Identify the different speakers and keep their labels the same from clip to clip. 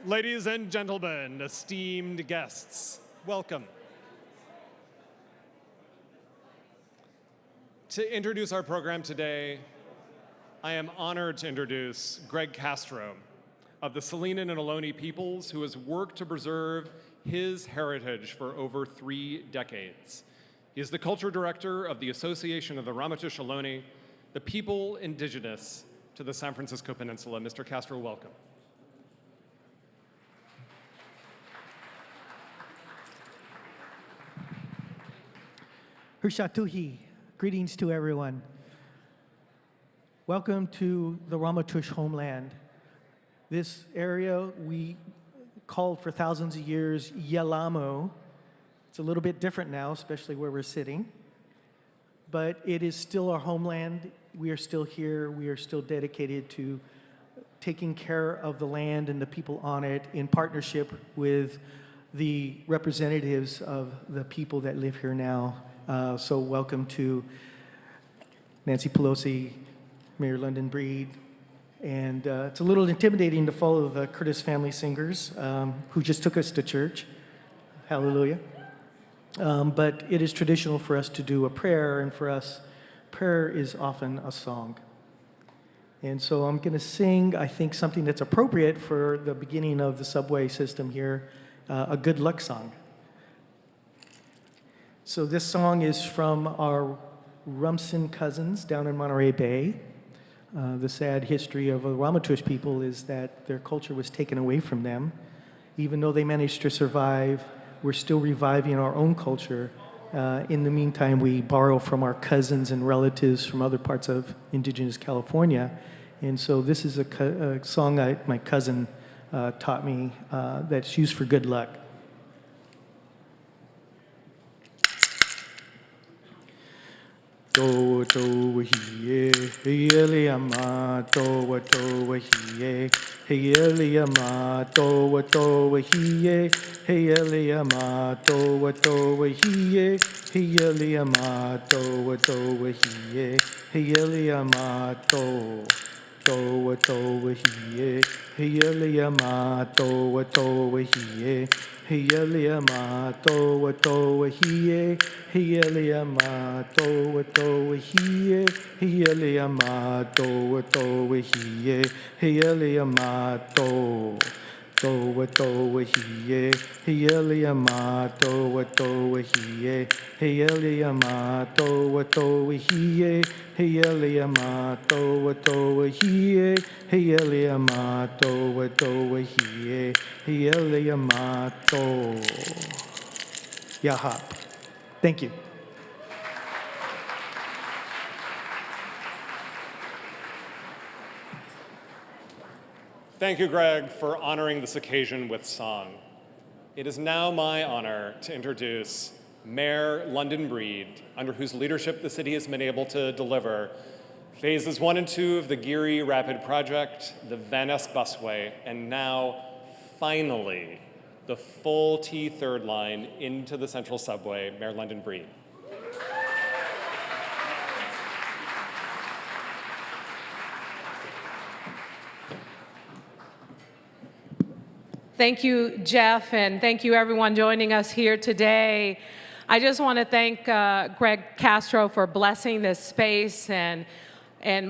Speaker 1: Ladies and gentlemen, esteemed guests, welcome. To introduce our program today, I am honored to introduce Greg Castro of the Salinan and Ohlone peoples, who has worked to preserve his heritage for over 3 decades. He is the culture director of the Association of the Ramaytush Ohlone, the people indigenous to the San Francisco Peninsula. Mr. Castro, welcome.
Speaker 2: Hushatuhi, greetings to everyone. Welcome to the Ramaytush homeland. This area we called for thousands of years Yelamo. It's a little bit different now, especially where we're sitting. But it is still our homeland. We are still here. We are still dedicated to taking care of the land and the people on it in partnership with the representatives of the people that live here now. So welcome to Nancy Pelosi, Mayor London Breed, and it's a little intimidating to follow the Curtis family singers who just took us to church. Hallelujah. But it is traditional for us to do a prayer, and for us, prayer is often a song. And so I'm going to sing, I think, something that's appropriate for the beginning of the subway system here, a good luck song. So this song is from our Rumsen cousins down in Monterey Bay. The sad history of the Ramaytush people is that their culture was taken away from them. Even though they managed to survive, we're still reviving our own culture. In the meantime, we borrow from our cousins and relatives from other parts of indigenous California. And so this is a song my cousin taught me that's used for good luck. Do do hiye hiyeli ama do hiye hiyeli ama do hiye hiyeli ama do hiye hiyeli ama do hiye hiyeli ama do hiye hiyeli ama do hiye hiyeli ama do hiye hiyeli ama do hiye hiyeli ama do hiye hiyeli ama do hiye hiyeli ama do hiye hiyeli ama do hiye hiyeli ama do hiye hiyeli ama do hiye hiyeli ama do. Yaha. Thank you.
Speaker 1: Thank you, Greg, for honoring this occasion with song. It is now my honor to introduce Mayor London Breed, under whose leadership the city has been able to deliver phases 1 and 2 of the Geary Rapid Project, the Van Ness Busway, and now, finally, the full T3rd line into the Central Subway. Mayor London Breed.
Speaker 3: Thank you, Jeff, and thank you everyone joining us here today. I just want to thank Greg Castro for blessing this space, and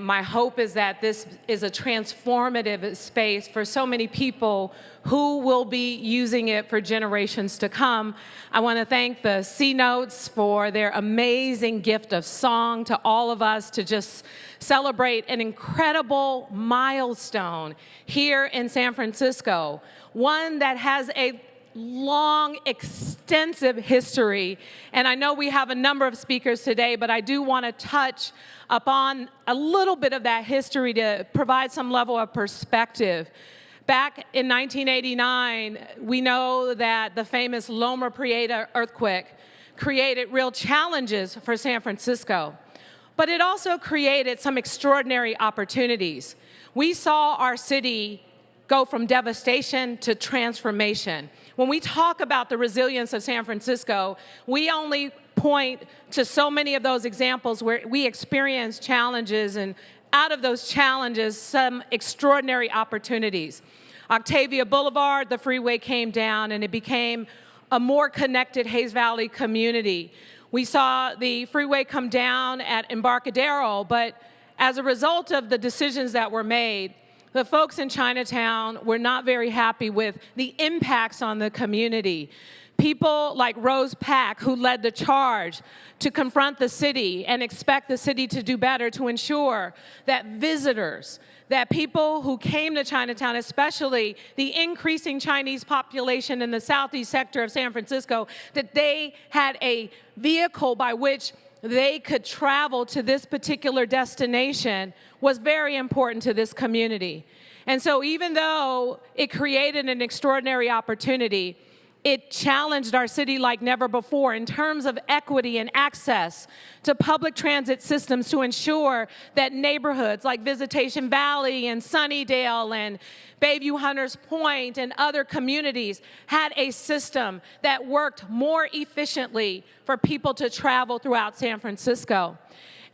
Speaker 3: my hope is that this is a transformative space for so many people who will be using it for generations to come. I want to thank the C-Notes for their amazing gift of song to all of us to just celebrate an incredible milestone here in San Francisco, one that has a long, extensive history. And I know we have a number of speakers today, but I do want to touch upon a little bit of that history to provide some level of perspective. Back in 1989, we know that the famous Loma Prieta earthquake created real challenges for San Francisco, but it also created some extraordinary opportunities. We saw our city go from devastation to transformation. When we talk about the resilience of San Francisco, we only point to so many of those examples where we experience challenges, and out of those challenges, some extraordinary opportunities. Octavia Boulevard, the freeway came down, and it became a more connected Hayes Valley community. We saw the freeway come down at Embarcadero, but as a result of the decisions that were made, the folks in Chinatown were not very happy with the impacts on the community. People like Rose Pack, who led the charge to confront the city and expect the city to do better to ensure that visitors, that people who came to Chinatown, especially the increasing Chinese population in the southeast sector of San Francisco, that they had a vehicle by which they could travel to this particular destination was very important to this community. And so even though it created an extraordinary opportunity, it challenged our city like never before in terms of equity and access to public transit systems to ensure that neighborhoods like Visitation Valley and Sunnydale and Bayview Hunters Point and other communities had a system that worked more efficiently for people to travel throughout San Francisco.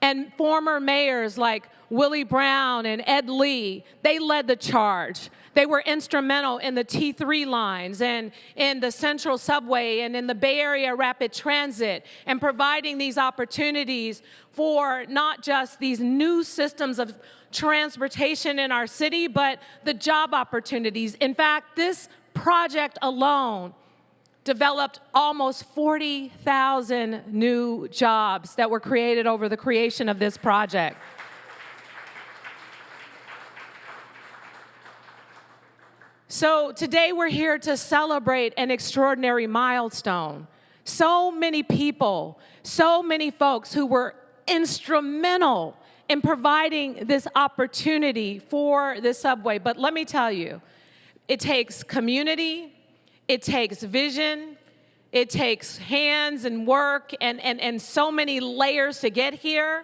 Speaker 3: And former mayors like Willie Brown and Ed Lee, they led the charge. They were instrumental in the T3 lines and in the Central Subway and in the Bay Area Rapid Transit and providing these opportunities for not just these new systems of transportation in our city, but the job opportunities. In fact, this project alone developed almost 40,000 new jobs that were created over the creation of this project. So today we're here to celebrate an extraordinary milestone. So many people, so many folks who were instrumental in providing this opportunity for the subway. But let me tell you, it takes community, it takes vision, it takes hands and work and so many layers to get here.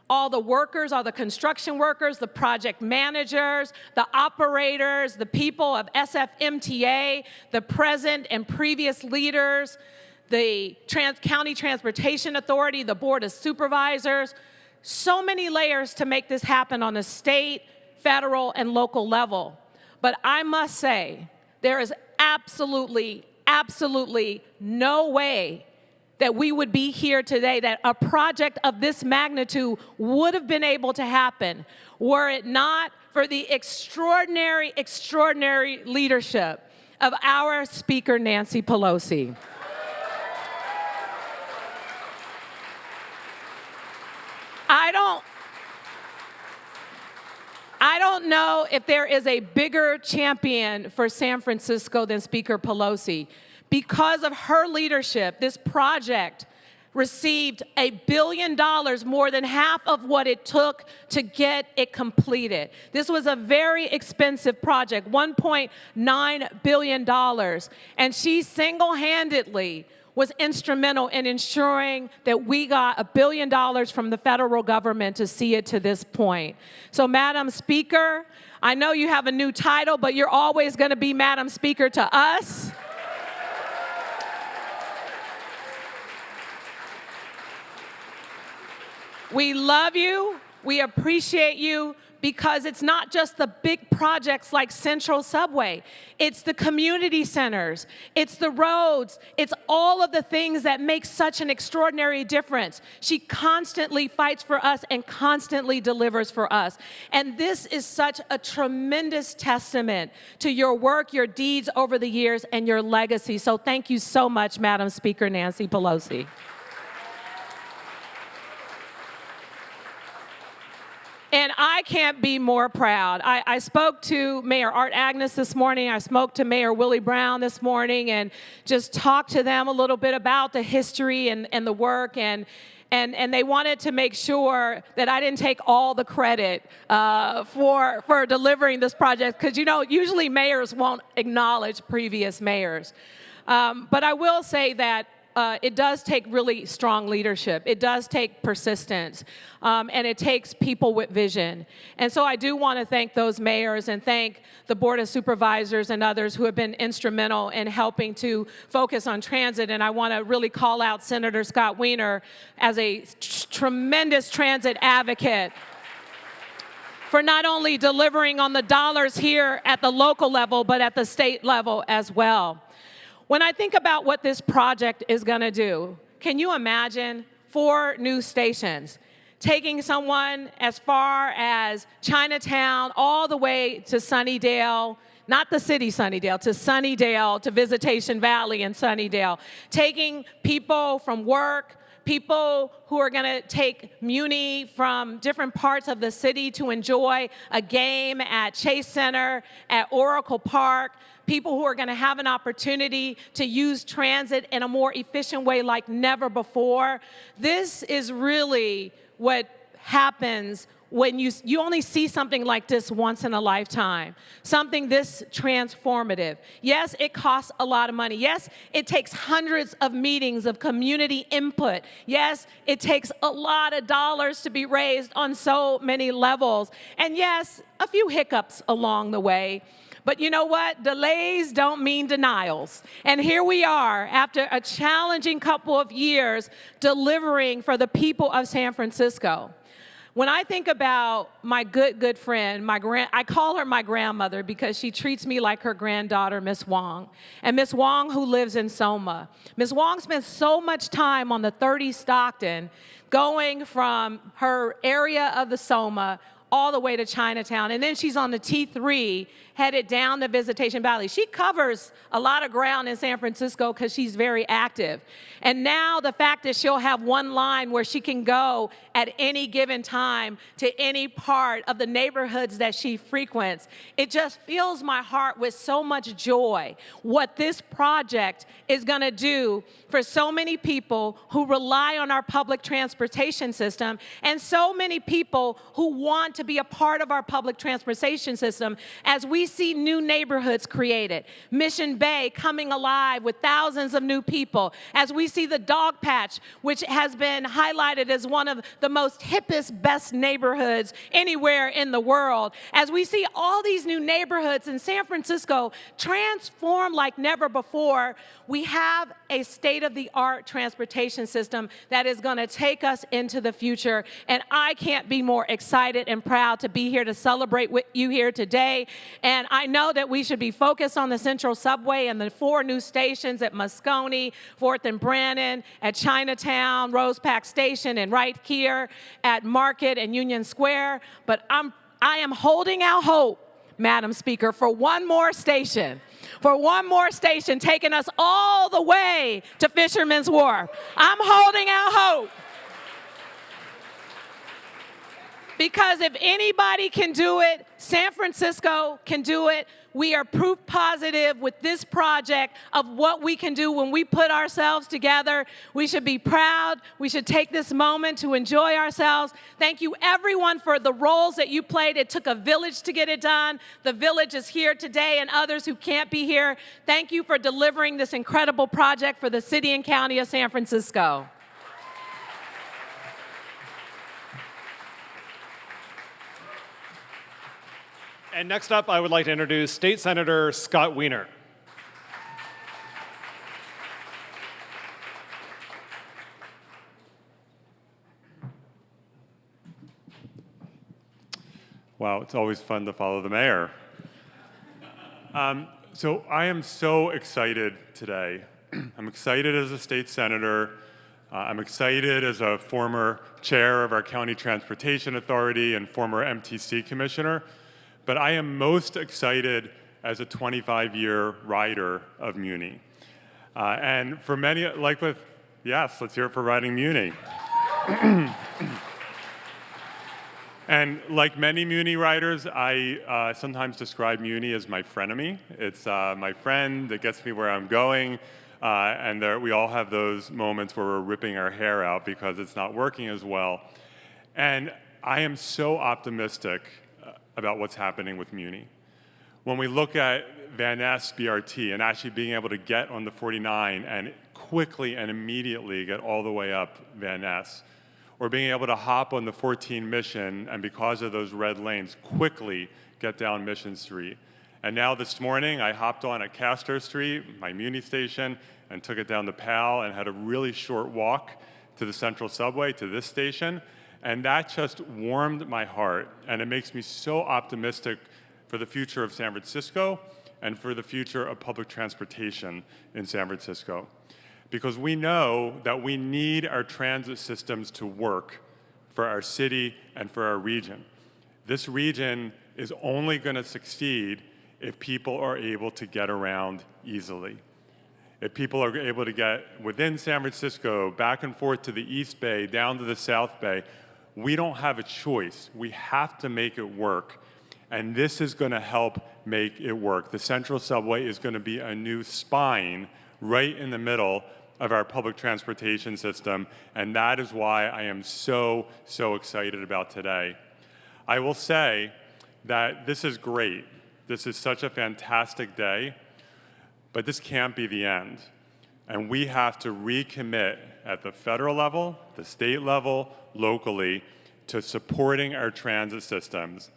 Speaker 3: All the workers, all the construction workers, the project managers, the operators, the people of SFMTA, the present and previous leaders, the County Transportation Authority, the Board of Supervisors. So many layers to make this happen on a state, federal, and local level. But I must say, there is absolutely no way that we would be here today, that a project of this magnitude would have been able to happen were it not for the extraordinary leadership of our Speaker, Nancy Pelosi. I don't know if there is a bigger champion for San Francisco than Speaker Pelosi. Because of her leadership, this project received $1 billion, more than half of what it took to get it completed. This was a very expensive project, $1.9 billion. And she single-handedly was instrumental in ensuring that we got $1 billion from the federal government to see it to this point. So, Madam Speaker, I know you have a new title, but you're always going to be Madam Speaker to us. We love you, we appreciate you, because it's not just the big projects like Central Subway. It's the community centers, it's the roads, it's all of the things that make such an extraordinary difference. She constantly fights for us and constantly delivers for us. And this is such a tremendous testament to your work, your deeds over the years, and your legacy. So thank you so much, Madam Speaker Nancy Pelosi. And I can't be more proud. I spoke to Mayor Art Agnes this morning. I spoke to Mayor Willie Brown this morning and just talked to them a little bit about the history and the work. And they wanted to make sure that I didn't take all the credit for delivering this project. Because, you know, usually mayors won't acknowledge previous mayors. But I will say that it does take really strong leadership. It does take persistence, and it takes people with vision. And so I do want to thank those mayors and thank the Board of Supervisors and others who have been instrumental in helping to focus on transit. And I want to really call out Senator Scott Wiener as a tremendous transit advocate for not only delivering on the dollars here at the local level, but at the state level as well. When I think about what this project is going to do, can you imagine 4 new stations? Taking someone as far as Chinatown all the way to Sunnydale, not the city Sunnydale, to Sunnydale, to Visitation Valley in Sunnydale. Taking people from work, people who are going to take Muni from different parts of the city to enjoy a game at Chase Center, at Oracle Park, people who are going to have an opportunity to use transit in a more efficient way like never before. This is really what happens when you only see something like this once in a lifetime, something this transformative. Yes, it costs a lot of money. Yes, it takes hundreds of meetings of community input. Yes, it takes a lot of dollars to be raised on so many levels. And yes, a few hiccups along the way. But you know what? Delays don't mean denials. And here we are, after a challenging couple of years, delivering for the people of San Francisco. When I think about my good friend, I call her my grandmother because she treats me like her granddaughter, Miss Wong. And Miss Wong, who lives in Soma. Miss Wong spends so much time on the 30 Stockton, going from her area of the Soma all the way to Chinatown. And then she's on the T3, headed down the Visitation Valley. She covers a lot of ground in San Francisco because she's very active. And now the fact that she'll have one line where she can go at any given time to any part of the neighborhoods that she frequents, it just fills my heart with so much joy what this project is going to do for so many people who rely on our public transportation system and so many people who want to be a part of our public transportation system as we see new neighborhoods created. Mission Bay coming alive with thousands of new people. As we see the Dog Patch, which has been highlighted as one of the most hippest, best neighborhoods anywhere in the world. As we see all these new neighborhoods in San Francisco transform like never before, we have a state-of-the-art transportation system that is going to take us into the future. And I can't be more excited and proud to be here to celebrate with you here today. And I know that we should be focused on the Central Subway and the 4 new stations at Moscone, 4th and Brannan, at Chinatown, Rose Park Station, and right here at Market and Union Square. But I am holding out hope, Madam Speaker, for one more station. For one more station taking us all the way to Fisherman's Wharf. I'm holding out hope. Because if anybody can do it, San Francisco can do it. We are proof positive with this project of what we can do when we put ourselves together. We should be proud. We should take this moment to enjoy ourselves. Thank you, everyone, for the roles that you played. It took a village to get it done. The village is here today and others who can't be here. Thank you for delivering this incredible project for the city and county of San Francisco.
Speaker 1: And next up, I would like to introduce State Senator Scott Wiener.
Speaker 4: Wow, it's always fun to follow the mayor. So I am so excited today. I'm excited as a state senator. I'm excited as a former chair of our County Transportation Authority and former MTC commissioner. But I am most excited as a 25-year rider of Muni. And for many, yes, let's hear it for riding Muni. And like many Muni riders, I sometimes describe Muni as my frenemy. It's my friend that gets me where I'm going. And we all have those moments where we're ripping our hair out because it's not working as well. And I am so optimistic about what's happening with Muni. When we look at Van Ness BRT and actually being able to get on the 49 and quickly and immediately get all the way up Van Ness, or being able to hop on the 14 Mission and because of those red lanes, quickly get down Mission Street. And now this morning, I hopped on at Castor Street, my Muni station, and took it down to Pal and had a really short walk to the Central Subway, to this station. And that just warmed my heart, and it makes me so optimistic for the future of San Francisco and for the future of public transportation in San Francisco. Because we know that we need our transit systems to work for our city and for our region. This region is only going to succeed if people are able to get around easily. If people are able to get within San Francisco, back and forth to the East Bay, down to the South Bay, we don't have a choice. We have to make it work. And this is going to help make it work. The Central Subway is going to be a new spine right in the middle of our public transportation system. And that is why I am so, so excited about today. I will say that this is great. This is such a fantastic day. But this can't be the end. And we have to recommit at the federal level, the state level, locally, to supporting our transit systems,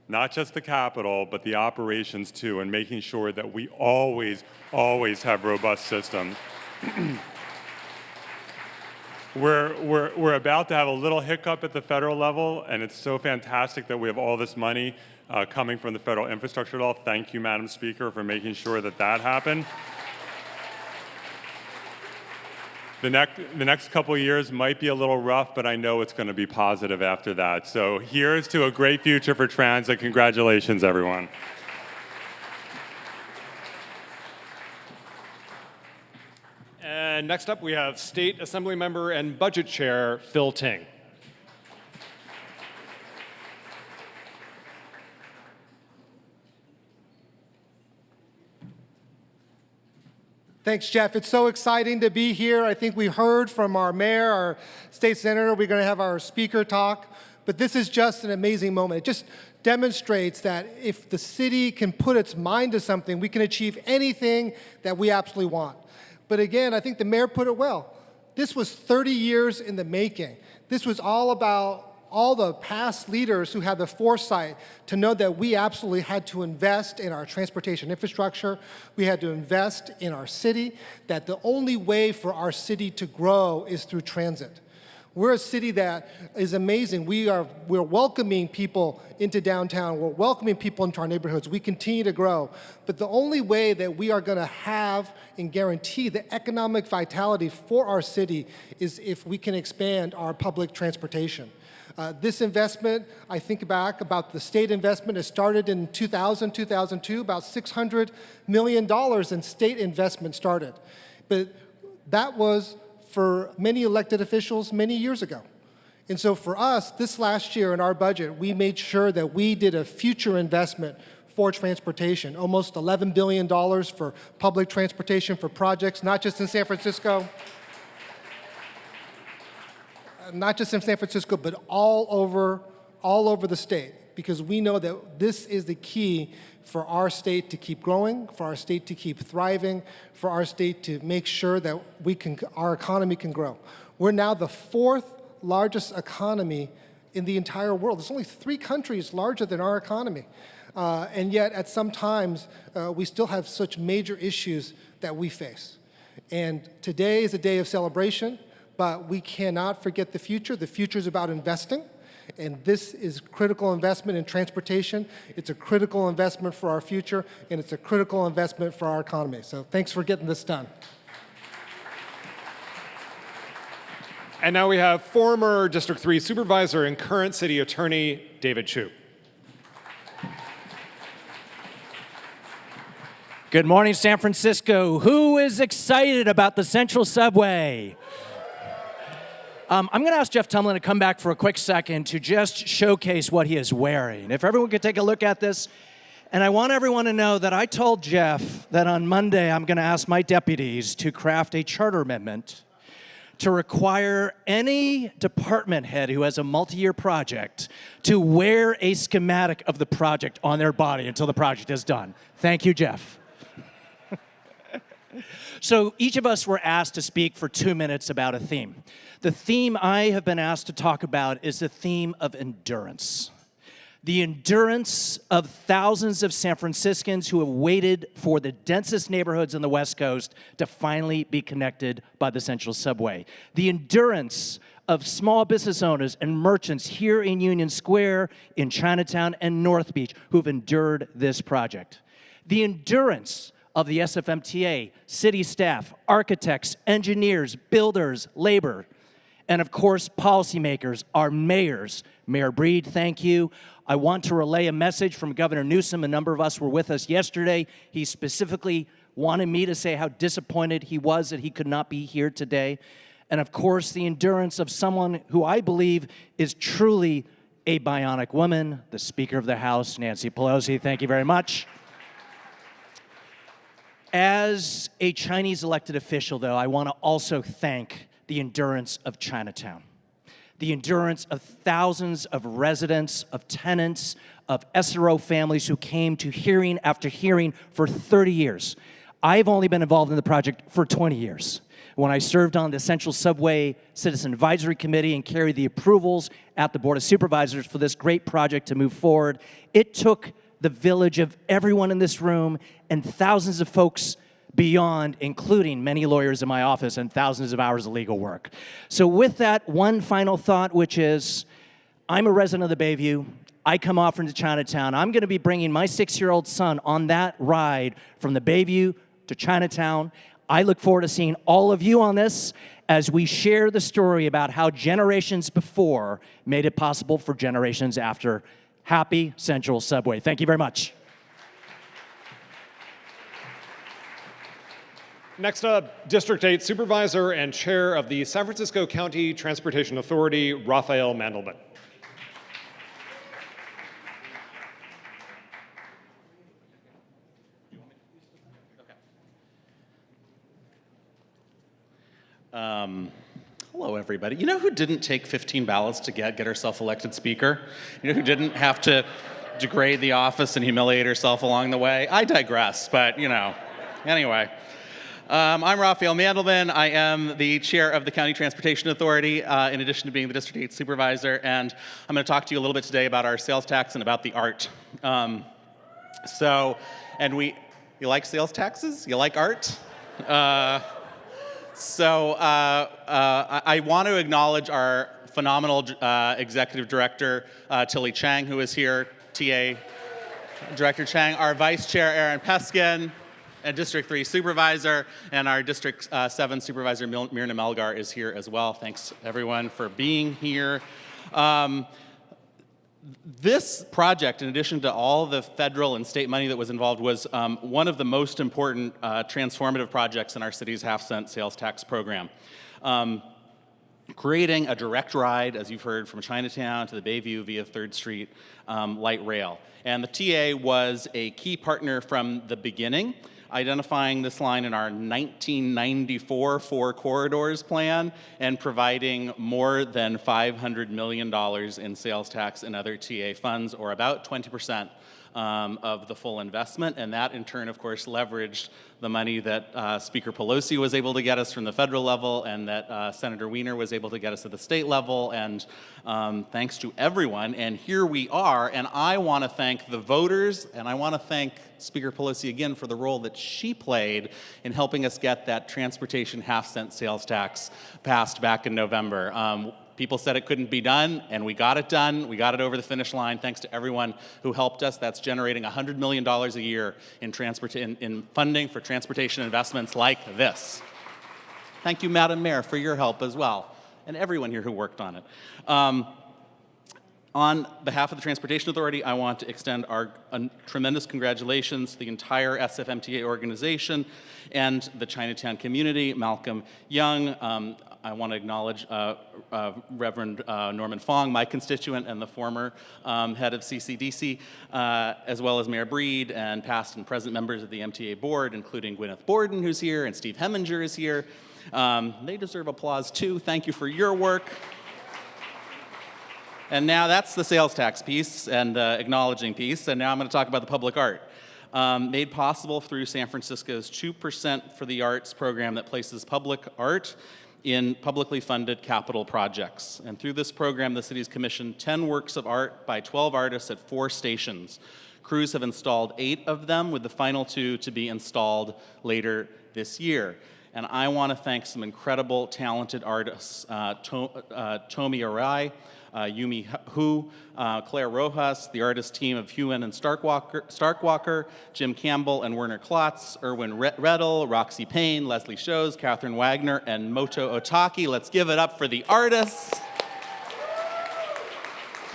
Speaker 4: not just the capital, but the operations too, and making sure that we always, always have robust systems. We're about to have a little hiccup at the federal level, and it's so fantastic that we have all this money coming from the federal infrastructure law. Thank you, Madam Speaker, for making sure that that happened. The next couple of years might be a little rough, but I know it's going to be positive after that. So here's to a great future for transit. Congratulations, everyone.
Speaker 1: And next up, we have State Assembly Member and Budget Chair Phil Ting.
Speaker 5: Thanks, Jeff. It's so exciting to be here. I think we heard from our mayor, our state senator. We're going to have our speaker talk. But this is just an amazing moment. It just demonstrates that if the city can put its mind to something, we can achieve anything that we absolutely want. But again, I think the mayor put it well. This was 30 years in the making. This was all about all the past leaders who had the foresight to know that we absolutely had to invest in our transportation infrastructure. We had to invest in our city, that the only way for our city to grow is through transit. We're a city that is amazing. We're welcoming people into downtown. We're welcoming people into our neighborhoods. We continue to grow. But the only way that we are going to have and guarantee the economic vitality for our city is if we can expand our public transportation. This investment, I think back about the state investment, it started in 2000, 2002, about $600 million in state investment started. But that was for many elected officials many years ago. And so for us, this last year in our budget, we made sure that we did a future investment for transportation, almost $11 billion for public transportation for projects, not just in San Francisco, but all over the state, because we know that this is the key for our state to keep growing, for our state to keep thriving, for our state to make sure that our economy can grow. We're now the fourth largest economy in the entire world. There's only 3 countries larger than our economy. And yet, at some times, we still have such major issues that we face. And today is a day of celebration, but we cannot forget the future. The future is about investing, and this is critical investment in transportation. It's a critical investment for our future, and it's a critical investment for our economy. So thanks for getting this done.
Speaker 1: And now we have former District 3 Supervisor and current City Attorney David Chiu.
Speaker 6: Good morning, San Francisco. Who is excited about the Central Subway? I'm going to ask Jeff Tumlin to come back for a quick second to just showcase what he is wearing. If everyone could take a look at this. And I want everyone to know that I told Jeff that on Monday I'm going to ask my deputies to craft a charter amendment to require any department head who has a multi-year project to wear a schematic of the project on their body until the project is done. Thank you, Jeff. So each of us were asked to speak for 2 minutes about a theme. The theme I have been asked to talk about is the theme of endurance. The endurance of thousands of San Franciscans who have waited for the densest neighborhoods on the West Coast to finally be connected by the Central Subway. The endurance of small business owners and merchants here in Union Square, in Chinatown, and North Beach who've endured this project. The endurance of the SFMTA, city staff, architects, engineers, builders, labor, and of course, policymakers, our mayors. Mayor Breed, thank you. I want to relay a message from Governor Newsom. A number of us were with us yesterday. He specifically wanted me to say how disappointed he was that he could not be here today. And of course, the endurance of someone who I believe is truly a bionic woman, the Speaker of the House, Nancy Pelosi. Thank you very much. As a Chinese elected official, though, I want to also thank the endurance of Chinatown, the endurance of thousands of residents, of tenants, of SRO families who came to hearing after hearing for 30 years. I've only been involved in the project for 20 years. When I served on the Central Subway Citizen Advisory Committee and carried the approvals at the Board of Supervisors for this great project to move forward, it took the village of everyone in this room and thousands of folks beyond, including many lawyers in my office and thousands of hours of legal work. So with that, one final thought, which is, I'm a resident of the Bayview. I come often to Chinatown. I'm going to be bringing my 6-year-old son on that ride from the Bayview to Chinatown. I look forward to seeing all of you on this as we share the story about how generations before made it possible for generations after. Happy Central Subway. Thank you very much.
Speaker 1: Next up, District 8 Supervisor and Chair of the San Francisco County Transportation Authority, Raphael Mandelman.
Speaker 7: Hello, everybody. You know who didn't take 15 ballots to get herself elected speaker? You know who didn't have to degrade the office and humiliate herself along the way? I digress, but, you know, anyway. I'm Raphael Mandelman. I am the chair of the County Transportation Authority, in addition to being the District 8 Supervisor, and I'm going to talk to you a little bit today about our sales tax and about the art. You like sales taxes? You like art? I want to acknowledge our phenomenal executive director, Tilly Chang, who is here, TA Director Chang, our vice chair, Aaron Peskin, and District 3 Supervisor, and our District 7 Supervisor, Myrna Melgar, is here as well. Thanks, everyone, for being here. This project, in addition to all the federal and state money that was involved, was one of the most important transformative projects in our city's half-cent sales tax program. Creating a direct ride, as you've heard, from Chinatown to the Bayview via 3rd Street light rail. And the TA was a key partner from the beginning, identifying this line in our 1994 Four Corridors plan and providing more than $500 million in sales tax and other TA funds, or about 20% of the full investment. And that, in turn, of course, leveraged the money that Speaker Pelosi was able to get us from the federal level and that Senator Wiener was able to get us at the state level. And thanks to everyone. And here we are. And I want to thank the voters, and I want to thank Speaker Pelosi again for the role that she played in helping us get that transportation half-cent sales tax passed back in November. People said it couldn't be done, and we got it done. We got it over the finish line thanks to everyone who helped us. That's generating $100 million a year in funding for transportation investments like this. Thank you, Madam Mayor, for your help as well, and everyone here who worked on it. On behalf of the Transportation Authority, I want to extend our tremendous congratulations to the entire SFMTA organization and the Chinatown community, Malcolm Young. I want to acknowledge Reverend Norman Fong, my constituent and the former head of CCDC, as well as Mayor Breed and past and present members of the MTA board, including Gwyneth Borden, who's here, and Steve Heminger is here. They deserve applause too. Thank you for your work. And now that's the sales tax piece and acknowledging piece, and now I'm going to talk about the public art. Made possible through San Francisco's 2% for the Arts program that places public art in publicly funded capital projects. And through this program, the city's commissioned 10 works of art by 12 artists at 4 stations. Crews have installed 8 of them, with the final 2 to be installed later this year. And I want to thank some incredible, talented artists, Tomi Arai, Yumi Hu, Claire Rojas, the artist team of Hewen and Starkwalker, Jim Campbell and Werner Klotz, Erwin Redl, Roxy Payne, Leslie Shows, Catherine Wagner, and Moto Otaki. Let's give it up for the artists.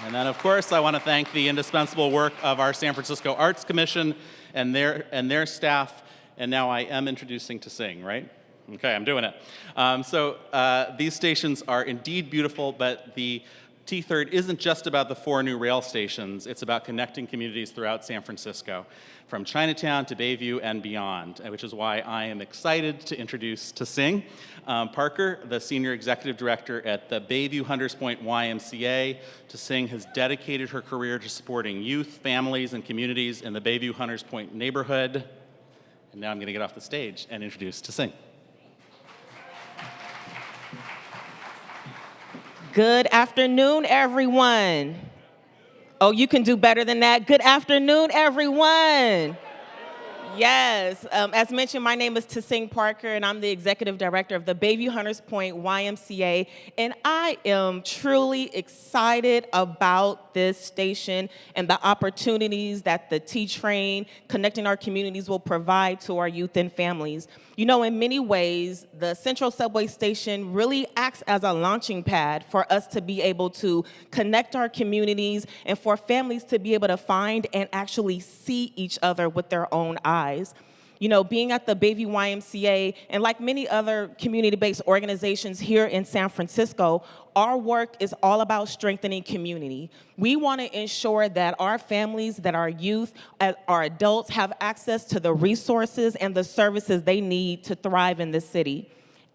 Speaker 7: And then, of course, I want to thank the indispensable work of our San Francisco Arts Commission and their staff. And now I am introducing To Sing, right? Okay, I'm doing it. These stations are indeed beautiful, but the T-Third isn't just about the 4 new rail stations. It's about connecting communities throughout San Francisco, from Chinatown to Bayview and beyond, which is why I am excited to introduce To Sing. Parker, the Senior Executive Director at the Bayview Hunters Point YMCA. To Sing has dedicated her career to supporting youth, families, and communities in the Bayview Hunters Point neighborhood. And now I'm going to get off the stage and introduce To Sing.
Speaker 8: Good afternoon, everyone. Oh, you can do better than that. Good afternoon, everyone. Yes, as mentioned, my name is To Sing Parker, and I'm the Executive Director of the Bayview Hunters Point YMCA, and I am truly excited about this station and the opportunities that the T-Train connecting our communities will provide to our youth and families. You know, in many ways, the Central Subway Station really acts as a launching pad for us to be able to connect our communities and for families to be able to find and actually see each other with their own eyes. You know, being at the Bayview YMCA, and like many other community-based organizations here in San Francisco, our work is all about strengthening community. We want to ensure that our families, that our youth, our adults have access to the resources and the services they need to thrive in this city.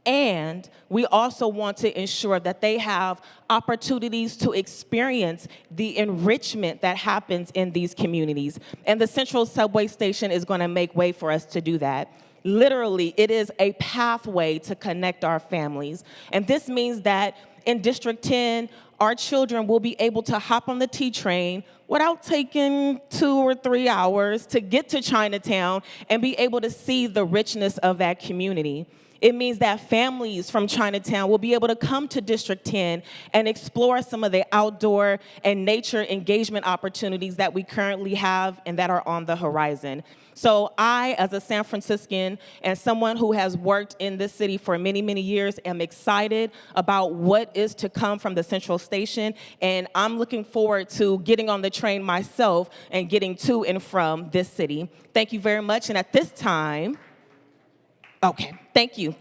Speaker 8: And we also want to ensure that they have opportunities to experience the enrichment that happens in these communities. And the Central Subway Station is going to make way for us to do that. Literally, it is a pathway to connect our families. And this means that in District 10, our children will be able to hop on the T-Train without taking 2 or 3 hours to get to Chinatown and be able to see the richness of that community. It means that families from Chinatown will be able to come to District 10 and explore some of the outdoor and nature engagement opportunities that we currently have and that are on the horizon. So I, as a San Franciscan and someone who has worked in this city for many, many years, am excited about what is to come from the Central Station, and I'm looking forward to getting on the train myself and getting to and from this city. Thank you very much, and at this time, okay, thank you.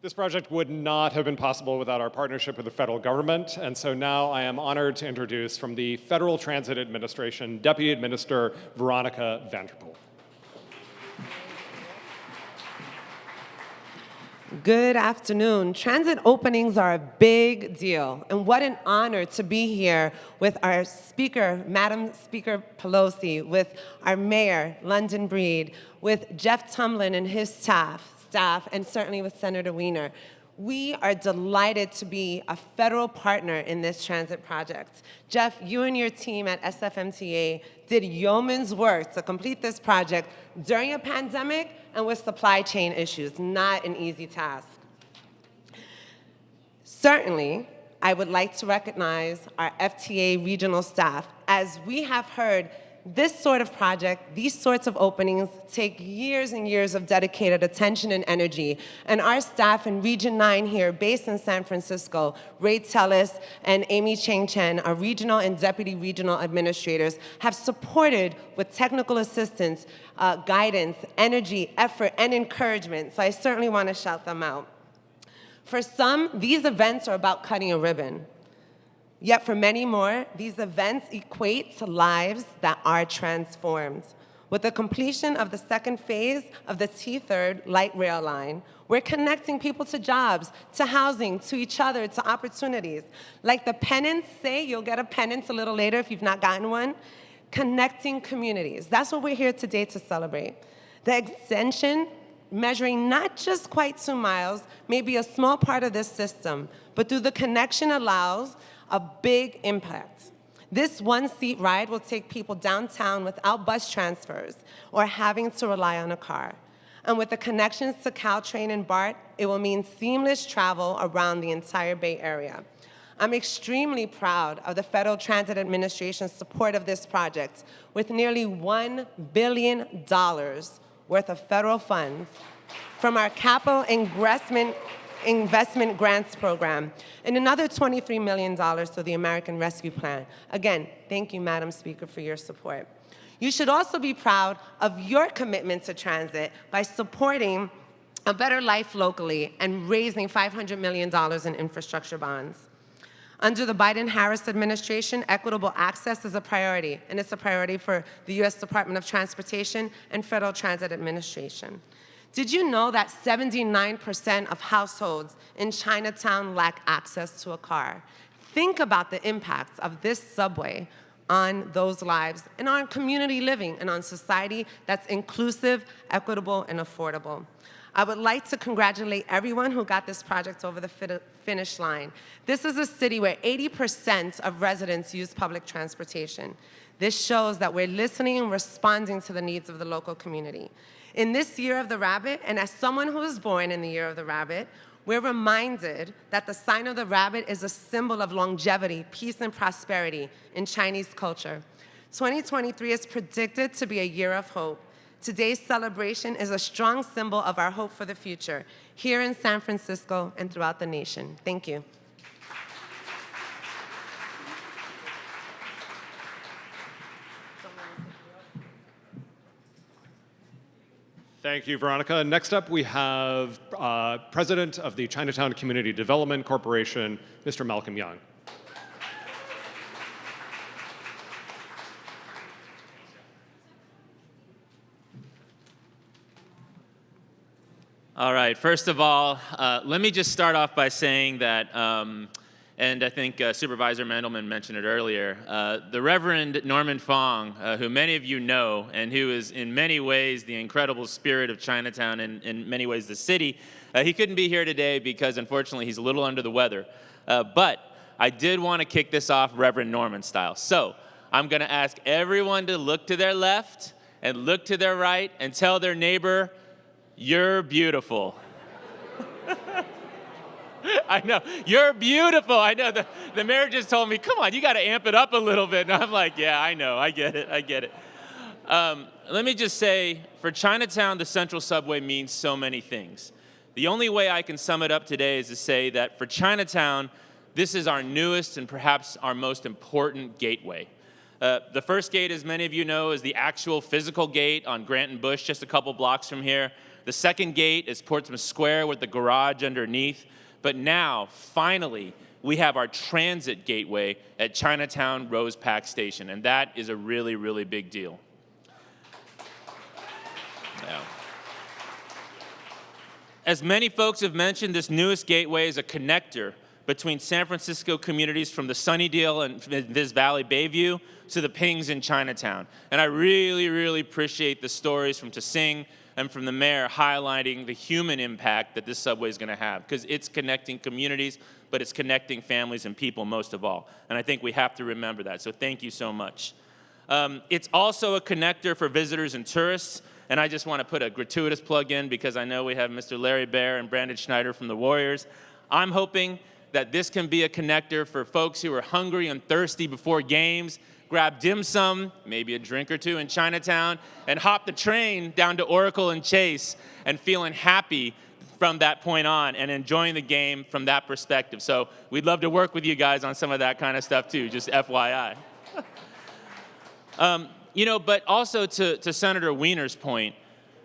Speaker 1: This project would not have been possible without our partnership with the federal government, and so now I am honored to introduce from the Federal Transit Administration, Deputy Administrator Veronica Vanderpool.
Speaker 9: Good afternoon. Transit openings are a big deal, and what an honor to be here with our speaker, Madam Speaker Pelosi, with our mayor, London Breed, with Jeff Tumlin and his staff, and certainly with Senator Wiener. We are delighted to be a federal partner in this transit project. Jeff, you and your team at SFMTA did yeoman's work to complete this project during a pandemic and with supply chain issues. Not an easy task. Certainly, I would like to recognize our FTA regional staff. As we have heard, this sort of project, these sorts of openings take years and years of dedicated attention and energy. And our staff in Region 9 here, based in San Francisco, Ray Tellis and Amy Cheng Chen, our regional and deputy regional administrators, have supported with technical assistance, guidance, energy, effort, and encouragement. So I certainly want to shout them out. For some, these events are about cutting a ribbon. Yet for many more, these events equate to lives that are transformed. With the completion of the second phase of the T-Third light rail line, we're connecting people to jobs, to housing, to each other, to opportunities. Like the pennants say, you'll get a pennant a little later if you've not gotten one. Connecting communities. That's what we're here today to celebrate. The extension, measuring not just quite 2 miles, may be a small part of this system, but through the connection allows a big impact. This one-seat ride will take people downtown without bus transfers or having to rely on a car. And with the connections to Caltrain and BART, it will mean seamless travel around the entire Bay Area. I'm extremely proud of the Federal Transit Administration's support of this project, with nearly $1 billion worth of federal funds from our Capital Investment Grants Program and another $23 million through the American Rescue Plan. Again, thank you, Madam Speaker, for your support. You should also be proud of your commitment to transit by supporting a better life locally and raising $500 million in infrastructure bonds. Under the Biden-Harris administration, equitable access is a priority, and it's a priority for the U.S. Department of Transportation and Federal Transit Administration. Did you know that 79% of households in Chinatown lack access to a car? Think about the impacts of this subway on those lives and on community living and on society that's inclusive, equitable, and affordable. I would like to congratulate everyone who got this project over the finish line. This is a city where 80% of residents use public transportation. This shows that we're listening and responding to the needs of the local community. In this Year of the Rabbit, and as someone who was born in the Year of the Rabbit, we're reminded that the sign of the rabbit is a symbol of longevity, peace, and prosperity in Chinese culture. 2023 is predicted to be a year of hope. Today's celebration is a strong symbol of our hope for the future, here in San Francisco and throughout the nation. Thank you.
Speaker 1: Thank you, Veronica. Next up, we have President of the Chinatown Community Development Corporation, Mr. Malcolm Young.
Speaker 10: All right, first of all, let me just start off by saying that, and I think Supervisor Mandelman mentioned it earlier, the Reverend Norman Fong, who many of you know, and who is in many ways the incredible spirit of Chinatown and in many ways the city, he couldn't be here today because unfortunately he's a little under the weather. But I did want to kick this off Reverend Norman style. So I'm going to ask everyone to look to their left and look to their right and tell their neighbor, "You're beautiful." I know, you're beautiful. I know, the mayor just told me, come on, you got to amp it up a little bit. And I'm like, yeah, I know, I get it. Let me just say, for Chinatown, the Central Subway means so many things. The only way I can sum it up today is to say that for Chinatown, this is our newest and perhaps our most important gateway. The first gate, as many of you know, is the actual physical gate on Grant and Bush, just a couple blocks from here. The second gate is Portsmouth Square with the garage underneath. But now, finally, we have our transit gateway at Chinatown Rose Pack Station, and that is a really, really big deal. Yeah. As many folks have mentioned, this newest gateway is a connector between San Francisco communities from the Sunnydale and Viz Valley Bayview to the Pings in Chinatown. And I really, really appreciate the stories from Tsing and from the mayor highlighting the human impact that this subway is going to have, because it's connecting communities, but it's connecting families and people most of all. And I think we have to remember that, so thank you so much. It's also a connector for visitors and tourists, and I just want to put a gratuitous plug in because I know we have Mr. Larry Baer and Brandon Schneider from the Warriors. I'm hoping that this can be a connector for folks who are hungry and thirsty before games, grab dim sum, maybe a drink or two in Chinatown, and hop the train down to Oracle and Chase and feeling happy from that point on and enjoying the game from that perspective. So we'd love to work with you guys on some of that kind of stuff too, just FYI. You know, but also to Senator Wiener's point,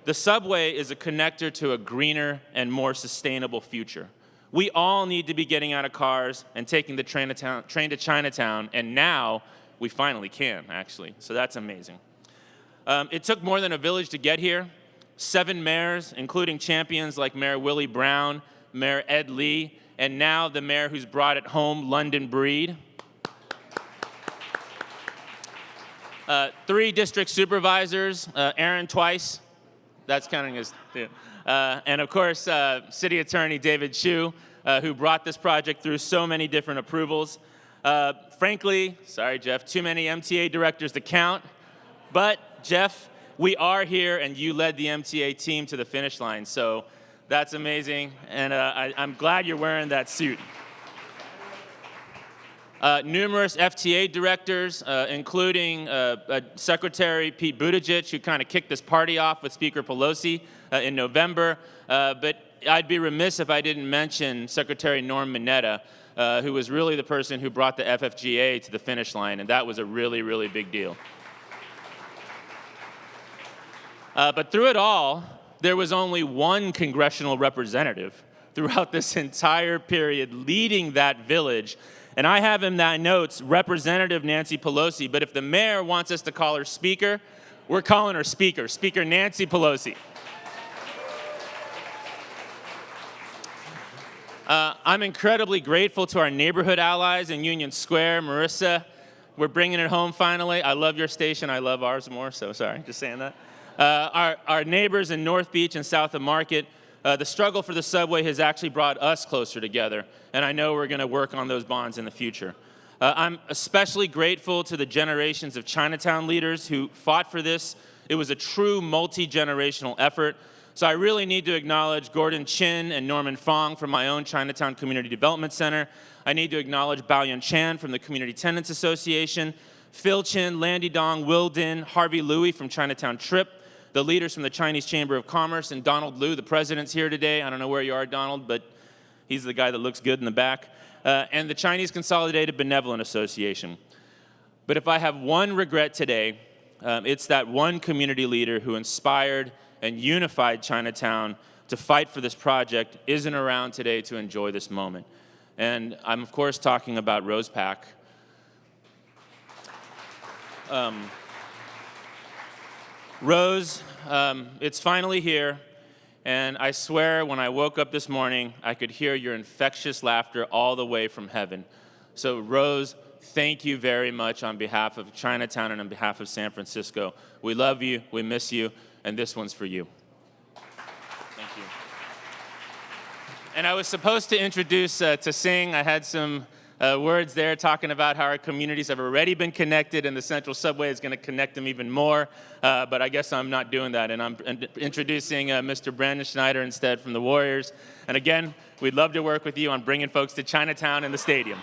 Speaker 10: the subway is a connector to a greener and more sustainable future. We all need to be getting out of cars and taking the train to Chinatown, and now we finally can, actually. So that's amazing. It took more than a village to get here. 7 mayors, including champions like Mayor Willie Brown, Mayor Ed Lee, and now the mayor who's brought it home, London Breed. 3 district supervisors, Aaron Twice, that's counting as, and of course, City Attorney David Chu, who brought this project through so many different approvals. Frankly, sorry, Jeff, too many MTA directors to count. But, Jeff, we are here, and you led the MTA team to the finish line, so that's amazing, and I'm glad you're wearing that suit. Numerous FTA directors, including Secretary Pete Buttigieg, who kind of kicked this party off with Speaker Pelosi in November. But I'd be remiss if I didn't mention Secretary Norm Mineta, who was really the person who brought the FFGA to the finish line, and that was a really, really big deal. But through it all, there was only one congressional representative throughout this entire period leading that village. And I have in my notes Representative Nancy Pelosi, but if the mayor wants us to call her Speaker, we're calling her Speaker, Speaker Nancy Pelosi. I'm incredibly grateful to our neighborhood allies in Union Square. Marissa, we're bringing it home finally. I love your station. I love ours more, so sorry, just saying that. Our neighbors in North Beach and south of Market, the struggle for the subway has actually brought us closer together, and I know we're going to work on those bonds in the future. I'm especially grateful to the generations of Chinatown leaders who fought for this. It was a true multi-generational effort. So I really need to acknowledge Gordon Chin and Norman Fong from my own Chinatown Community Development Center. I need to acknowledge Baoyun Chan from the Community Tenants Association, Phil Chin, Landy Dong, Will Din, Harvey Louie from Chinatown Trip, the leaders from the Chinese Chamber of Commerce, and Donald Liu, the president's here today. I don't know where you are, Donald, but he's the guy that looks good in the back. And the Chinese Consolidated Benevolent Association. But if I have one regret today, it's that one community leader who inspired and unified Chinatown to fight for this project isn't around today to enjoy this moment. And I'm, of course, talking about Rose Pak. Rose, it's finally here, and I swear when I woke up this morning, I could hear your infectious laughter all the way from heaven. So Rose, thank you very much on behalf of Chinatown and on behalf of San Francisco. We love you, we miss you, and this one's for you. Thank you. And I was supposed to introduce to Sing. I had some words there talking about how our communities have already been connected and the Central Subway is going to connect them even more. But I guess I'm not doing that, and I'm introducing Mr. Brandon Schneider instead from the Warriors. And again, we'd love to work with you on bringing folks to Chinatown and the stadium.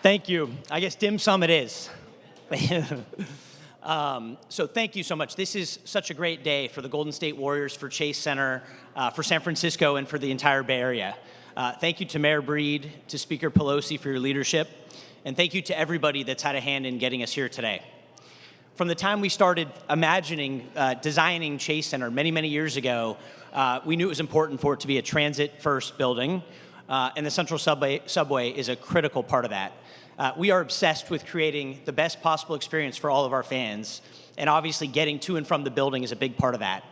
Speaker 6: Thank you. I guess dim sum it is. So thank you so much. This is such a great day for the Golden State Warriors, for Chase Center, for San Francisco, and for the entire Bay Area. Thank you to Mayor Breed, to Speaker Pelosi for your leadership, and thank you to everybody that's had a hand in getting us here today. From the time we started imagining, designing Chase Center many, many years ago, we knew it was important for it to be a transit-first building, and the Central Subway is a critical part of that. We are obsessed with creating the best possible experience for all of our fans, and obviously getting to and from the building is a big part of that.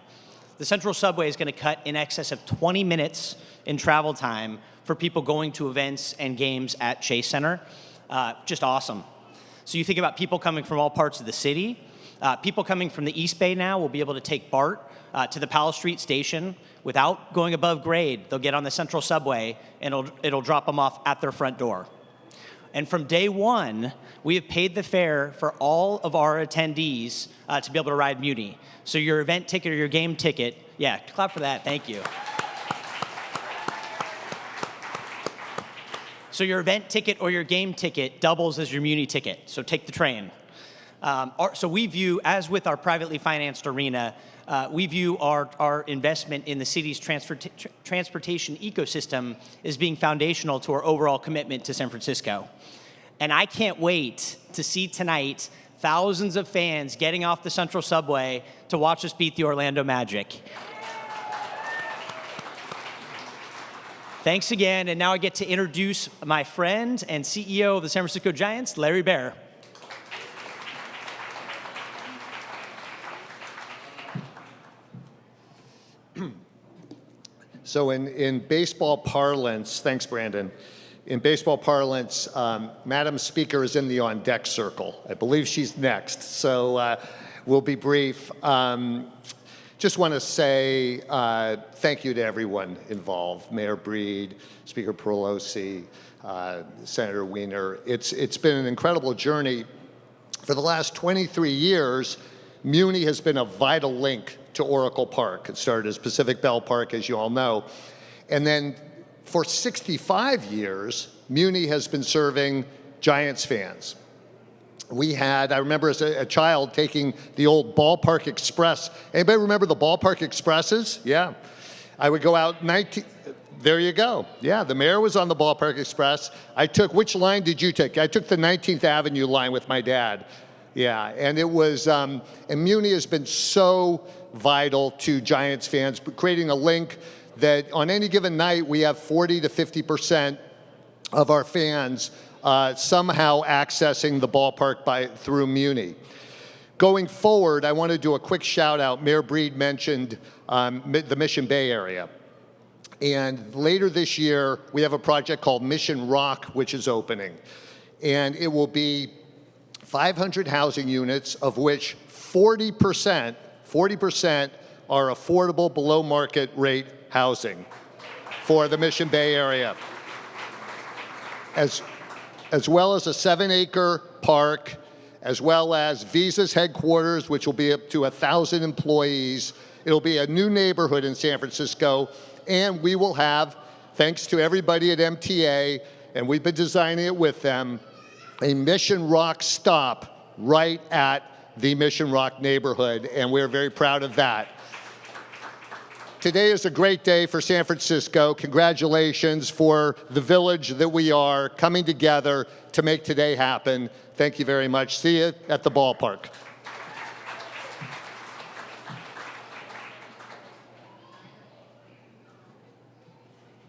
Speaker 6: The Central Subway is going to cut in excess of 20 minutes in travel time for people going to events and games at Chase Center. Just awesome. So you think about people coming from all parts of the city. People coming from the East Bay now will be able to take BART to the Powell Street station without going above grade. They'll get on the Central Subway, and it'll drop them off at their front door. And from day one, we have paid the fare for all of our attendees to be able to ride Muni. So your event ticket or your game ticket, yeah, clap for that, thank you. So your event ticket or your game ticket doubles as your Muni ticket, so take the train. So we view, as with our privately financed arena, we view our investment in the city's transportation ecosystem as being foundational to our overall commitment to San Francisco. And I can't wait to see tonight thousands of fans getting off the Central Subway to watch us beat the Orlando Magic. Thanks again, and now I get to introduce my friend and CEO of the San Francisco Giants, Larry Baer.
Speaker 11: So in baseball parlance, thanks, Brandon. In baseball parlance, Madam Speaker is in the on-deck circle. I believe she's next, so we'll be brief. Just want to say thank you to everyone involved, Mayor Breed, Speaker Pelosi, Senator Wiener. It's been an incredible journey. For the last 23 years, Muni has been a vital link to Oracle Park. It started as Pacific Bell Park, as you all know. And then for 65 years, Muni has been serving Giants fans. I remember as a child taking the old Ballpark Express. Anybody remember the Ballpark Expresses? Yeah. I would go out there you go. Yeah, the mayor was on the Ballpark Express. Which line did you take? I took the 19th Avenue line with my dad. Yeah, and it was, and Muni has been so vital to Giants fans, creating a link that on any given night, we have 40 to 50% of our fans somehow accessing the ballpark through Muni. Going forward, I want to do a quick shout out. Mayor Breed mentioned the Mission Bay area. And later this year, we have a project called Mission Rock, which is opening. And it will be 500 housing units, of which 40% are affordable below market rate housing for the Mission Bay area. As well as a 7-acre park, as well as Visa's headquarters, which will be up to 1,000 employees. It'll be a new neighborhood in San Francisco, and we will have, thanks to everybody at MTA, and we've been designing it with them, a Mission Rock stop right at the Mission Rock neighborhood, and we're very proud of that. Today is a great day for San Francisco. Congratulations for the village that we are coming together to make today happen. Thank you very much. See you at the ballpark.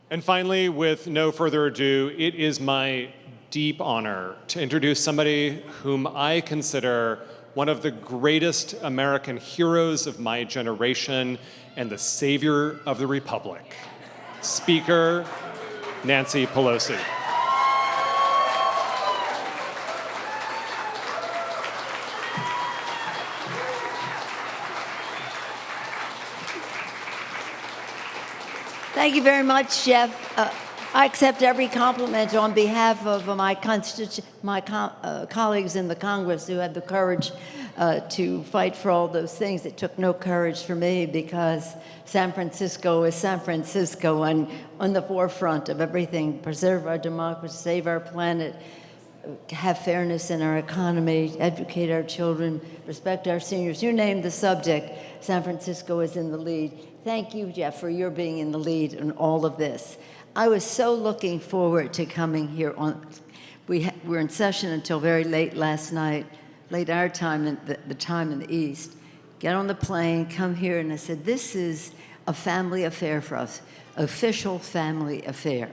Speaker 1: And finally, with no further ado, it is my deep honor to introduce somebody whom I consider one of the greatest American heroes of my generation and the savior of the Republic, Speaker Nancy Pelosi.
Speaker 12: Thank you very much, Jeff. I accept every compliment on behalf of my colleagues in the Congress who had the courage to fight for all those things. It took no courage for me because San Francisco is San Francisco and on the forefront of everything. Preserve our democracy, save our planet, have fairness in our economy, educate our children, respect our seniors. You name the subject, San Francisco is in the lead. Thank you, Jeff, for your being in the lead in all of this. I was so looking forward to coming here. We were in session until very late last night, late our time, and the time in the East. Get on the plane, come here, and I said, this is a family affair for us, official family affair.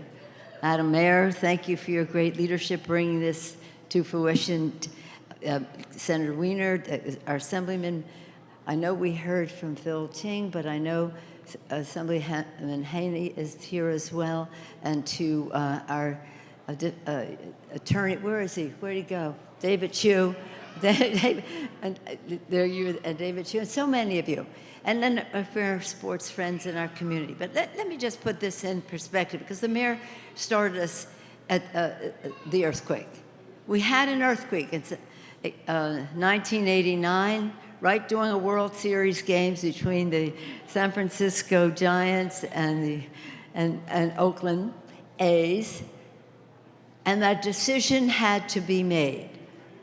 Speaker 12: Madam Mayor, thank you for your great leadership bringing this to fruition. Senator Wiener, our Assemblyman, I know we heard from Phil Ting, but I know Assemblyman Haney is here as well, and to our attorney, where is he? Where'd he go? David Chu. And there you and David Chu, and so many of you. And then for our sports friends in our community. But let me just put this in perspective, because the mayor started us at the earthquake. We had an earthquake in 1989, right during a World Series games between the San Francisco Giants and Oakland A's, and that decision had to be made.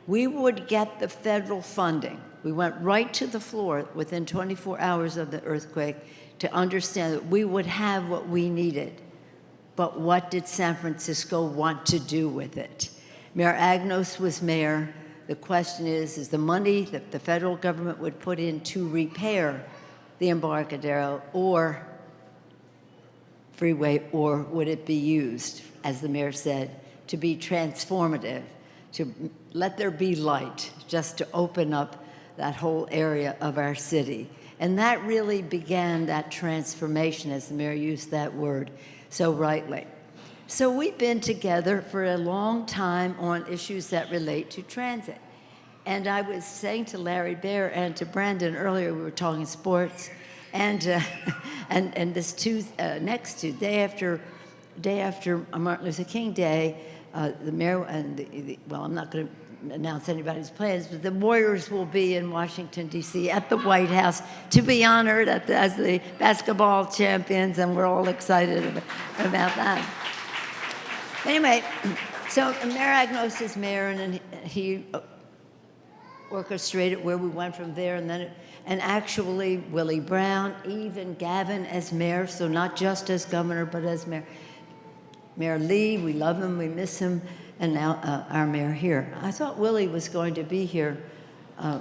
Speaker 12: We would get the federal funding. We went right to the floor within 24 hours of the earthquake to understand that we would have what we needed. But what did San Francisco want to do with it? Mayor Agnos was mayor. The question is the money that the federal government would put in to repair the Embarcadero or freeway, or would it be used, as the mayor said, to be transformative, to let there be light, just to open up that whole area of our city? And that really began that transformation, as the mayor used that word so rightly. So we've been together for a long time on issues that relate to transit. And I was saying to Larry Baer and to Brandon earlier, we were talking sports, And this day after Martin Luther King Day, the mayor and well, I'm not going to announce anybody's plans, but the Warriors will be in Washington, D.C. at the White House to be honored as the basketball champions, and we're all excited about that. Anyway, so Mayor Agnos is mayor, and he orchestrated where we went from there, and actually Willie Brown, even Gavin as mayor, so not just as governor, but as mayor. Mayor Lee, we love him, we miss him, and now our mayor here. I thought Willie was going to be here,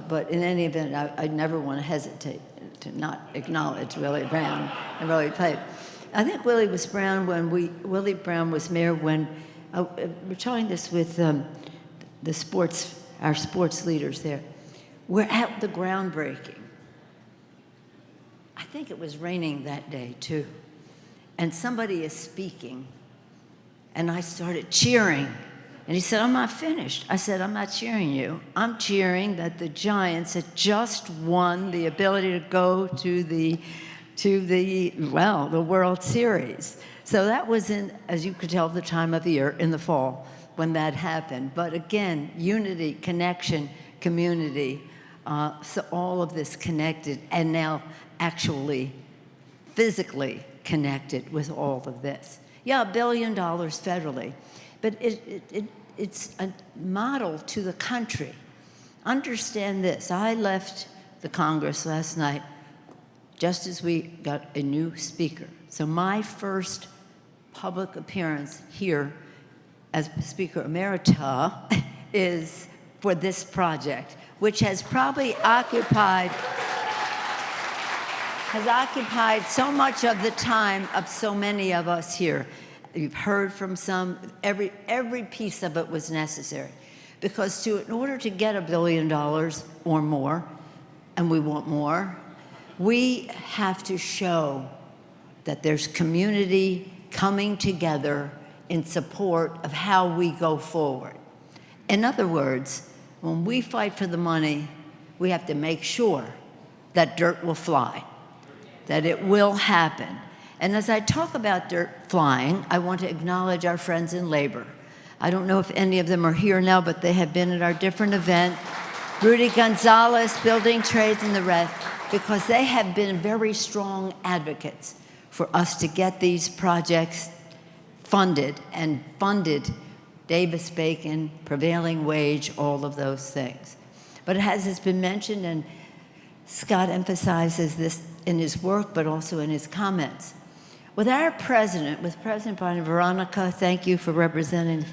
Speaker 12: but in any event, I never want to hesitate to not acknowledge Willie Brown and Willie played. I think Willie Brown was mayor when, we're talking this with our sports leaders there. We're at the groundbreaking. I think it was raining that day too. And somebody is speaking, and I started cheering. And he said, I'm not finished. I said, I'm not cheering you. I'm cheering that the Giants had just won the ability to go to the World Series. So that was in, as you could tell, the time of the year, in the fall, when that happened. But again, unity, connection, community, so all of this connected, and now actually physically connected with all of this. Yeah, $1 billion federally, but it's a model to the country. Understand this. I left the Congress last night just as we got a new speaker. So my first public appearance here as Speaker Emerita is for this project, which has probably occupied so much of the time of so many of us here. You've heard from some, every piece of it was necessary. Because in order to get $1 billion or more, and we want more, we have to show that there's community coming together in support of how we go forward. In other words, when we fight for the money, we have to make sure that dirt will fly, that it will happen. And as I talk about dirt flying, I want to acknowledge our friends in labor. I don't know if any of them are here now, but they have been at our different event. Rudy Gonzalez, Building Trades, and the rest, because they have been very strong advocates for us to get these projects funded, and funded Davis-Bacon, prevailing wage, all of those things. But as has been mentioned, and Scott emphasizes this in his work, but also in his comments, with our president, with President Biden, Veronica, thank you for representing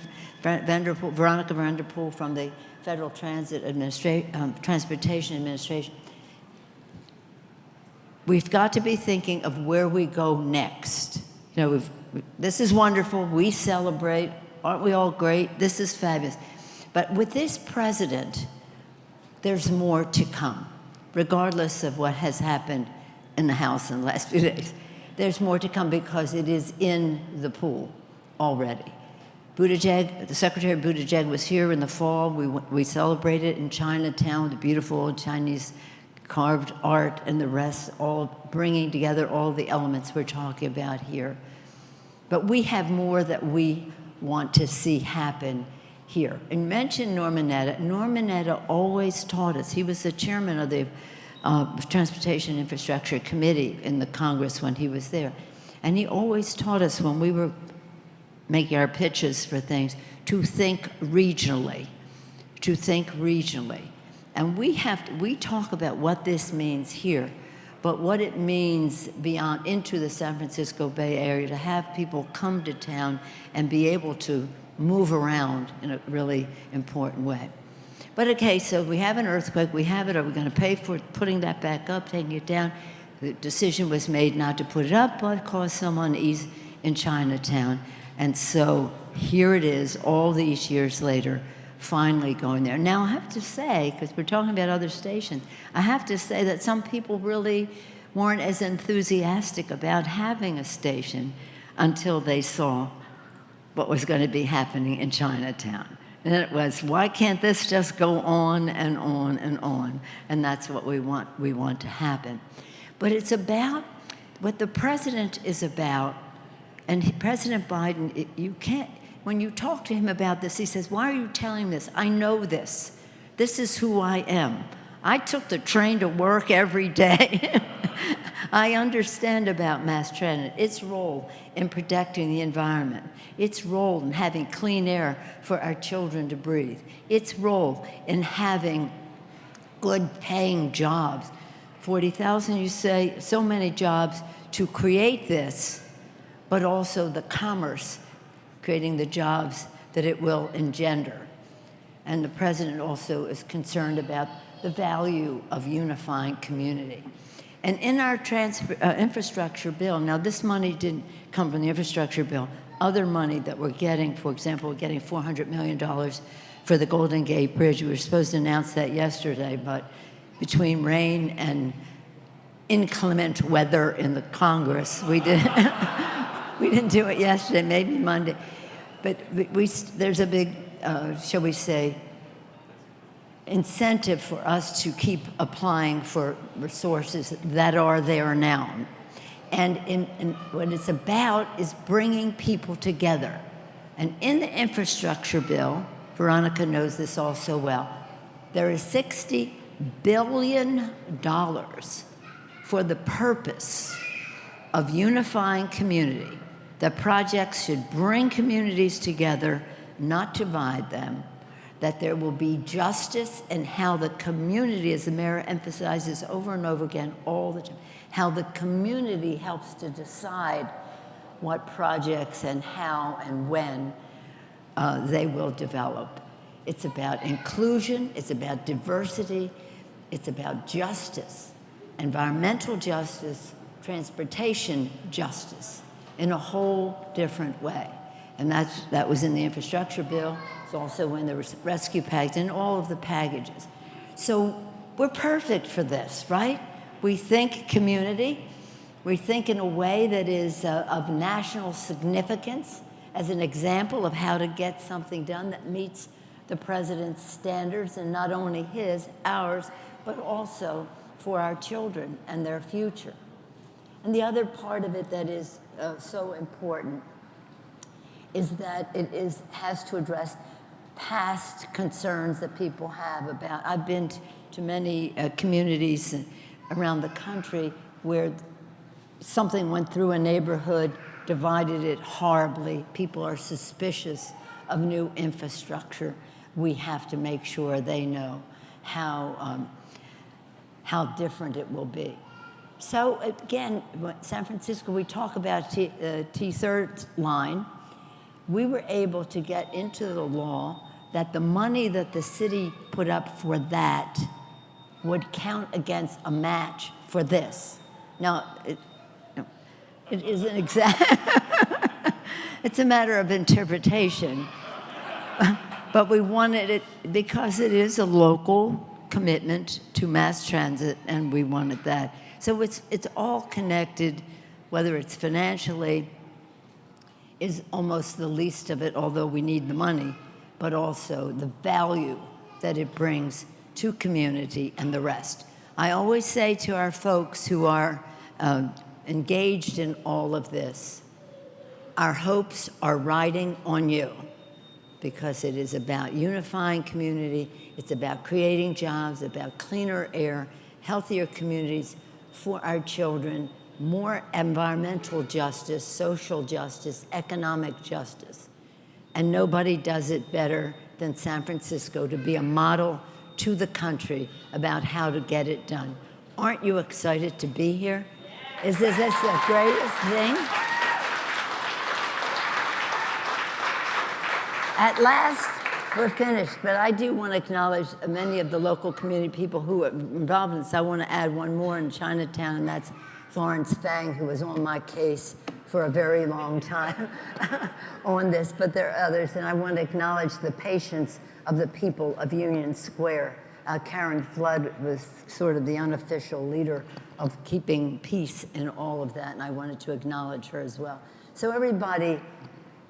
Speaker 12: Veronica Vanderpool from the Federal Transportation Administration. We've got to be thinking of where we go next. You know, this is wonderful. We celebrate. Aren't we all great? This is fabulous. But with this president, there's more to come, regardless of what has happened in the House in the last few days. There's more to come because it is in the pool already. Buttigieg, the Secretary Buttigieg was here in the fall. We celebrated in Chinatown, the beautiful Chinese carved art and the rest, all bringing together all the elements we're talking about here. But we have more that we want to see happen here. And mention Norman Netta. Norman Netta always taught us. He was the chairman of the Transportation Infrastructure Committee in the Congress when he was there. And he always taught us when we were making our pitches for things to think regionally, And we talk about what this means here, but what it means beyond into the San Francisco Bay Area, to have people come to town and be able to move around in a really important way. But okay, so we have an earthquake, we have it, are we going to pay for putting that back up, taking it down? The decision was made not to put it up, but caused some unease in Chinatown. And so here it is, all these years later, finally going there. Now I have to say, because we're talking about other stations, I have to say that some people really weren't as enthusiastic about having a station until they saw what was going to be happening in Chinatown. And it was, why can't this just go on and on and on? And that's what we want to happen. But it's about what the president is about. And President Biden, you can't, when you talk to him about this, he says, why are you telling this? I know this. This is who I am. I took the train to work every day. I understand about mass transit, its role in protecting the environment, its role in having clean air for our children to breathe, its role in having good paying jobs. 40,000, you say, so many jobs to create this, but also the commerce, creating the jobs that it will engender. And the president also is concerned about the value of unifying community. And in our infrastructure bill, now this money didn't come from the infrastructure bill, other money that we're getting, for example, we're getting $400 million for the Golden Gate Bridge. We were supposed to announce that yesterday, but between rain and inclement weather in the Congress, we didn't do it yesterday, maybe Monday. But there's a big, shall we say, incentive for us to keep applying for resources that are there now. And what it's about is bringing people together. And in the infrastructure bill, Veronica knows this also well, there is $60 billion for the purpose of unifying community. That projects should bring communities together, not divide them, that there will be justice and how the community, as the mayor emphasizes over and over again all the time, how the community helps to decide what projects and how and when they will develop. It's about inclusion, it's about diversity, it's about justice, environmental justice, transportation justice, in a whole different way. And that was in the infrastructure bill. It's also in the rescue package and all of the packages. So we're perfect for this, right? We think community. We think in a way that is of national significance as an example of how to get something done that meets the president's standards, and not only his, ours, but also for our children and their future. And the other part of it that is so important is that it has to address past concerns that people have about. I've been to many communities around the country where something went through a neighborhood, divided it horribly. People are suspicious of new infrastructure. We have to make sure they know how different it will be. So again, San Francisco, we talk about T3 line. We were able to get into the law that the money that the city put up for that would count against a match for this. Now, it isn't exact. It's a matter of interpretation. But we wanted it because it is a local commitment to mass transit, and we wanted that. So it's all connected, whether it's financially, is almost the least of it, although we need the money, but also the value that it brings to community and the rest. I always say to our folks who are engaged in all of this, our hopes are riding on you, because it is about unifying community, it's about creating jobs, about cleaner air, healthier communities for our children, more environmental justice, social justice, economic justice. And nobody does it better than San Francisco to be a model to the country about how to get it done. Aren't you excited to be here? Is this the greatest thing? At last, we're finished, but I do want to acknowledge many of the local community people who are involved in this. I want to add one more in Chinatown, and that's Florence Fang, who was on my case for a very long time on this, but there are others, and I want to acknowledge the patience of the people of Union Square. Karen Flood was sort of the unofficial leader of keeping peace in all of that, and I wanted to acknowledge her as well. So everybody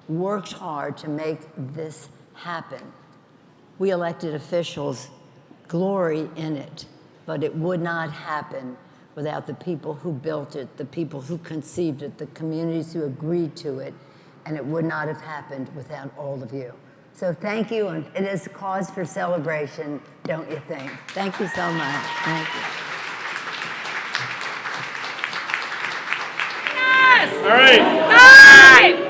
Speaker 12: worked hard to make this happen. We elected officials glory in it, but it would not happen without the people who built it, the people who conceived it, the communities who agreed to it, and it would not have happened without all of you. So thank you, and it is a cause for celebration, don't you think? Thank you so much. Thank you.
Speaker 10: All right.